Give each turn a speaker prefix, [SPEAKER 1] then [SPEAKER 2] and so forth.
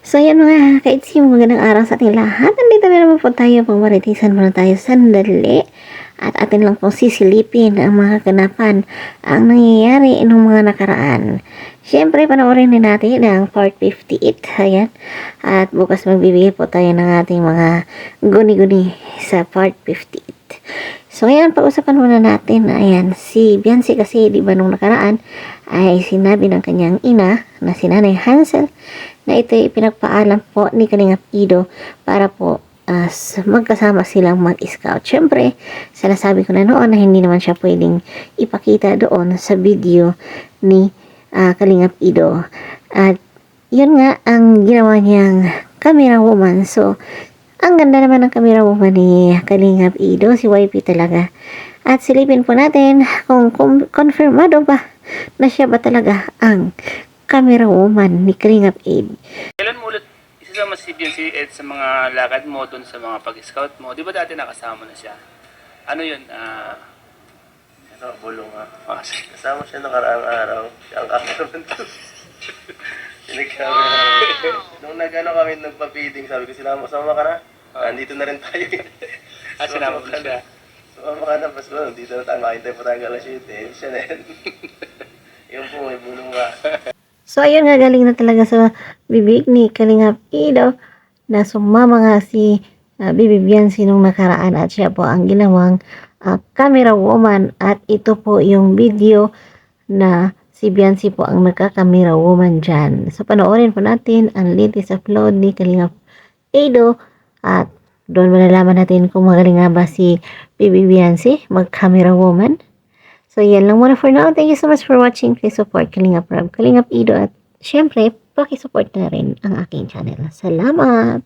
[SPEAKER 1] So yan mga kaitsim, magandang araw sa ating lahat. Nandito na naman po tayo, pangmaritisan muna tayo sandali. At atin lang pong sisilipin ang mga kaganapan ang nangyayari noong mga nakaraan. Siyempre, panoorin din natin ang part 58. Ayan. At bukas magbibigay po tayo ng ating mga guni-guni sa part 58. So, ayan, pag-usapan muna natin. Ayan, si Beyonce kasi, di ba, nung nakaraan, ay sinabi ng kanyang ina na si Nanay Hansel na ito ay pinagpaalam po ni Kalingap Ido para po magkasama silang mag-scout. Siyempre, sinasabi ko na noon na hindi naman siya pwedeng ipakita doon sa video ni Kalingap Ido. At yun nga ang ginawa niyang camera woman. So, ang ganda naman ng camera woman ni Kalingap Ido, si YP talaga. At silipin po natin kung konfirmado ba na siya ba talaga ang camera woman ni Kalingap Id.
[SPEAKER 2] Kailan mo ulit isasama si Beyonce Ed sa mga lakad mo doon sa mga pag-scout mo? Di ba dati nakasama na siya? Ano yun?
[SPEAKER 3] Bulong nga. Kasama siya nakaraang araw. Siya ang cameraman to. Pinag-camera. Nung nag-ano kami nagpa-feeding, sabi ko sila sama ka na. Andito na rin tayo.
[SPEAKER 2] Sinama mo na siya.
[SPEAKER 3] Sumama ka na, Pasko. Dito na tayo. Makintay po tayo alas 7. Siya na yan. Yun po, may bulong nga.
[SPEAKER 1] So, ayun nga, galing na talaga sa bibig ni Kalingap Ido na sumama nga si Bibi Beyonce nung nakaraan at siya po ang ginawang camera woman at ito po yung video na si Beyonce po ang nagka-camera woman dyan. So, panoorin po natin ang latest upload ni Kalingap Ido at doon malalaman natin kung magaling nga ba si Bibi Beyonce mag-camera woman. So, yan lang muna for now. Thank you so much for watching. Please support Kalingap Rob, Kalingap Ido at syempre, pakisupport na rin ang aking channel. Salamat!